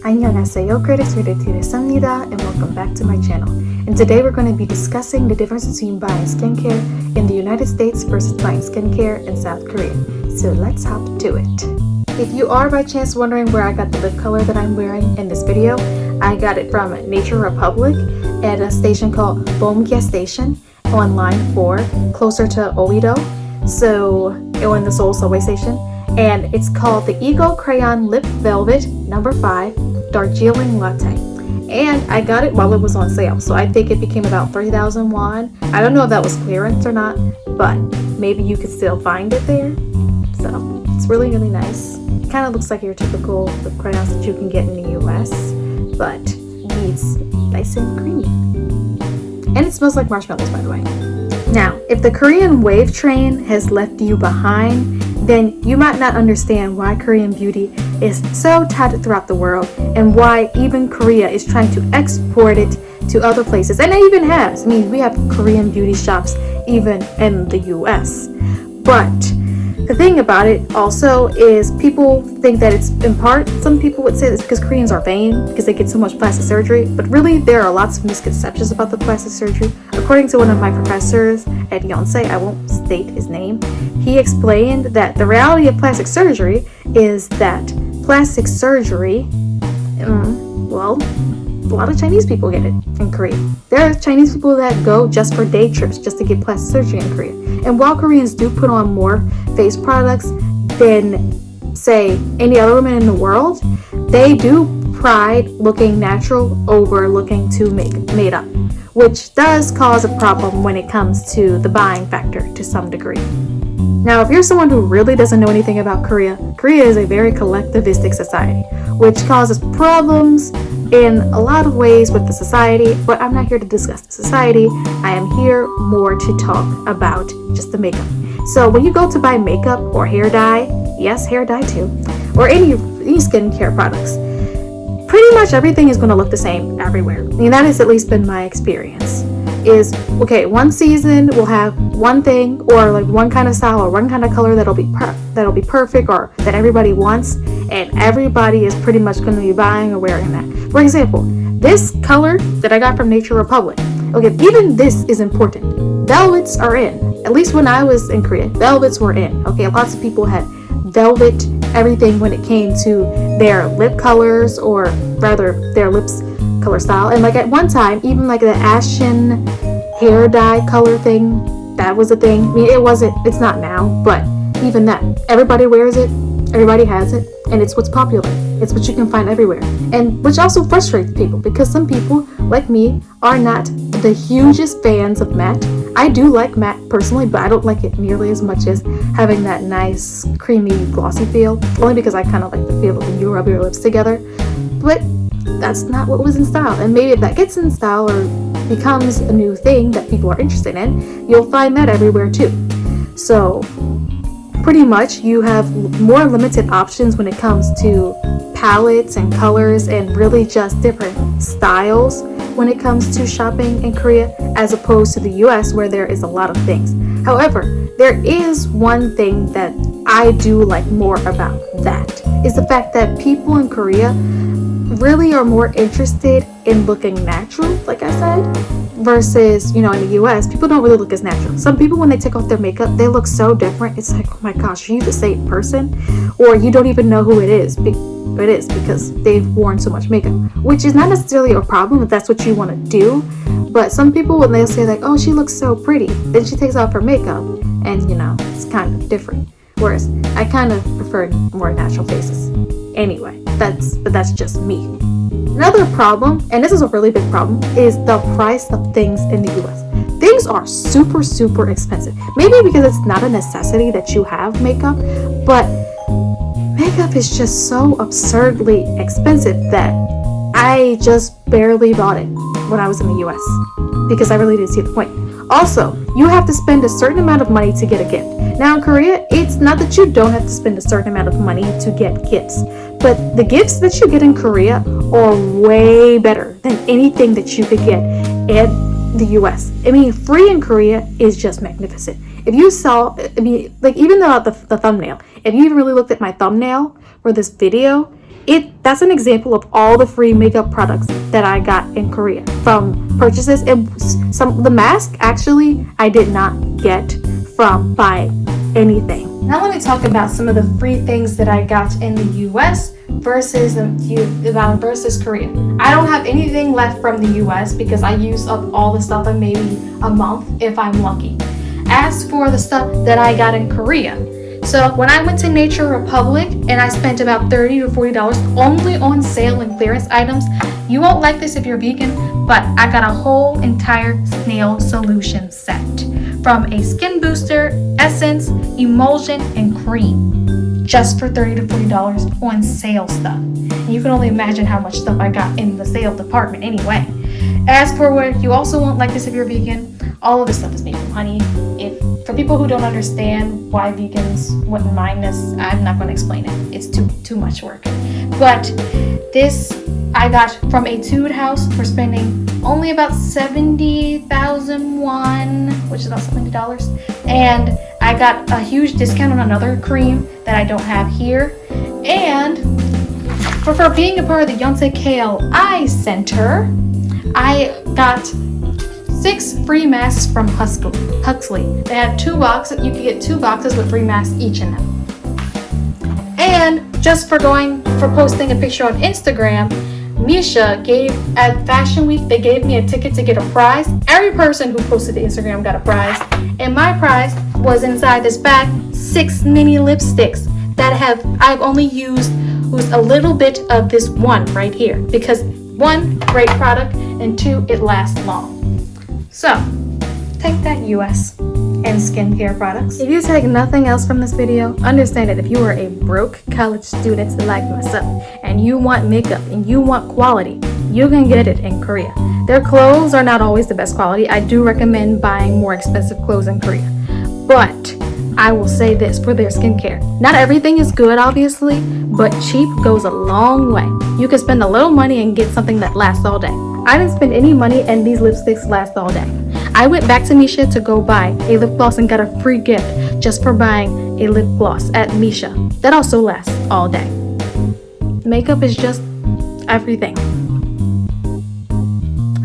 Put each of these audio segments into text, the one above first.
안녕하세요, critics, ratedt t.s.m입니다, and welcome back to my channel. And today we're going to be discussing the difference between buying skincare in the United States versus buying skincare in South Korea. So let's hop to it. If you are by chance wondering where I got the lip color that I'm wearing in this video, I got it from Nature Republic at a station called Bomgye Station on line 4, closer to Oedo, so in the Seoul subway station. And it's called the Ego Crayon Lip Velvet number 5 Darjeeling Latte. And I got it while it was on sale, so I think it became about 3,000 won. I don't know if that was clearance or not, but maybe you could still find it there. So it's really, really nice. It kind of looks like your typical lip crayons that you can get in the US, but it's nice and creamy. And it smells like marshmallows, by the way. Now, if the Korean wave train has left you behind, then you might not understand why Korean beauty is so touted throughout the world and why even Korea is trying to export it to other places. And it even has. I mean, we have Korean beauty shops even in the US. But the thing about it also is people think that it's in part, some people would say it's because Koreans are vain because they get so much plastic surgery, but really there are lots of misconceptions about the plastic surgery. According to one of my professors at Yonsei, I won't state his name, he explained that the reality of plastic surgery is that plastic surgery, well, a lot of Chinese people get it in Korea. There are Chinese people that go just for day trips just to get plastic surgery in Korea. And while Koreans do put on more face products than, say, any other women in the world, they do pride looking natural over looking too made up, which does cause a problem when it comes to the buying factor to some degree. Now, if you're someone who really doesn't know anything about Korea, Korea is a very collectivistic society, which causes problems in a lot of ways with the society, but I'm not here to discuss the society. I am here more to talk about just the makeup. So when you go to buy makeup or hair dye, yes, hair dye too, or any skincare products, pretty much everything is going to look the same everywhere. I mean, that has at least been my experience. Is okay, one season will have one thing or like one kind of style or one kind of color that'll be perfect or that everybody wants, and everybody is pretty much going to be buying or wearing that. For example, this color that I got from Nature Republic, okay, even this is important. Velvets are in. At least when I was in Korea, velvets were in. Okay, lots of people had velvet everything when it came to their lip colors, or rather their lips color style. And like at one time, even like the ashen hair dye color thing, that was a thing. I mean, it's not now, but even that, everybody wears it, everybody has it, and it's what's popular. It's what you can find everywhere. And which also frustrates people, because some people, like me, are not the hugest fans of matte. I do like matte personally, but I don't like it nearly as much as having that nice, creamy, glossy feel, only because I kind of like the feel of when you rub your lips together. But that's not what was in style, and maybe if that gets in style or becomes a new thing that people are interested in, you'll find that everywhere too. So pretty much you have more limited options when it comes to palettes and colors and really just different styles when it comes to shopping in Korea, as opposed to the US where there is a lot of things. However, there is one thing that I do like more about that, is the fact that people in Korea really are more interested in looking natural, like I said, versus, in the US, people don't really look as natural. Some people, when they take off their makeup, they look so different. It's like, oh my gosh, are you the same person? Or you don't even know who it is. It is because they've worn so much makeup, which is not necessarily a problem if that's what you want to do. But some people, when they say like, oh, she looks so pretty, then she takes off her makeup, and it's kind of different. Whereas I kind of prefer more natural faces. Anyway, that's just me. Another problem, and this is a really big problem, is the price of things in the US. Things are super, super expensive. Maybe because it's not a necessity that you have makeup, but makeup is just so absurdly expensive that I just barely bought it when I was in the US because I really didn't see the point. Also, you have to spend a certain amount of money to get a gift. Now in Korea, it's not that you don't have to spend a certain amount of money to get gifts, but the gifts that you get in Korea are way better than anything that you could get in the US. I mean, free in Korea is just magnificent. If you saw, like even the thumbnail, if you even really looked at my thumbnail for this video, That's an example of all the free makeup products that I got in Korea from purchases. The mask actually I did not get from buying anything. Now let me talk about some of the free things that I got in the US versus Korea. I don't have anything left from the US because I used up all the stuff in maybe a month if I'm lucky. As for the stuff that I got in Korea, so when I went to Nature Republic and I spent about $30 to $40 only on sale and clearance items, you won't like this if you're vegan, but I got a whole entire snail solution set from a skin booster, essence, emulsion, and cream, just for $30 to $40 on sale stuff. And you can only imagine how much stuff I got in the sale department anyway. As for what you also won't like this if you're vegan, all of this stuff is made from honey. For people who don't understand why vegans wouldn't mind this, I'm not going to explain it. It's too much work. But this I got from a Tude house for spending only about 70,000 won, which is about $70. And I got a huge discount on another cream that I don't have here. And for being a part of the Yonsei KL Eye Center, I got 6 free masks from Huxley. They had 2 boxes. You could get 2 boxes with 3 masks each in them. And just for posting a picture on Instagram, Misha at Fashion Week, they gave me a ticket to get a prize. Every person who posted to Instagram got a prize. And my prize was inside this bag, 6 mini lipsticks that I've only used a little bit of this one right here. Because 1, great product, and 2, it lasts long. So, take that US and skincare products. If you take nothing else from this video, understand that if you are a broke college student like myself and you want makeup and you want quality, you can get it in Korea. Their clothes are not always the best quality. I do recommend buying more expensive clothes in Korea. But I will say this for their skincare. Not everything is good, obviously, but cheap goes a long way. You can spend a little money and get something that lasts all day. I didn't spend any money and these lipsticks last all day. I went back to Misha to go buy a lip gloss and got a free gift just for buying a lip gloss at Misha. That also lasts all day. Makeup is just everything.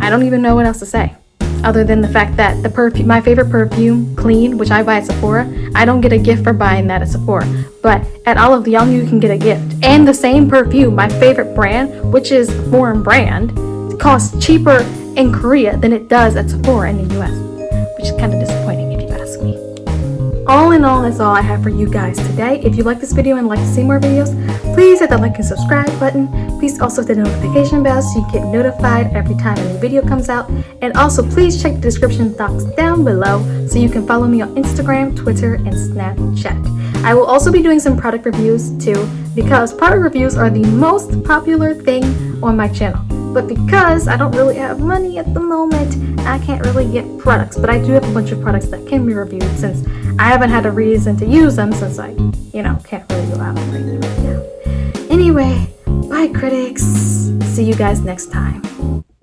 I don't even know what else to say other than the fact that my favorite perfume, Clean, which I buy at Sephora, I don't get a gift for buying that at Sephora. But at Olive Young, you can get a gift. And the same perfume, my favorite brand, which is foreign brand, costs cheaper in Korea than it does at Sephora in the US, which is kind of disappointing if you ask me. All in all, that's all I have for you guys today. If you like this video and like to see more videos, please hit the like and subscribe button. Please also hit the notification bell so you get notified every time a new video comes out. And also please check the description box down below so you can follow me on Instagram, Twitter, and Snapchat. I will also be doing some product reviews too, because product reviews are the most popular thing on my channel. But because I don't really have money at the moment, I can't really get products. But I do have a bunch of products that can be reviewed since I haven't had a reason to use them since I, can't really go out right now. Anyway, bye critics. See you guys next time.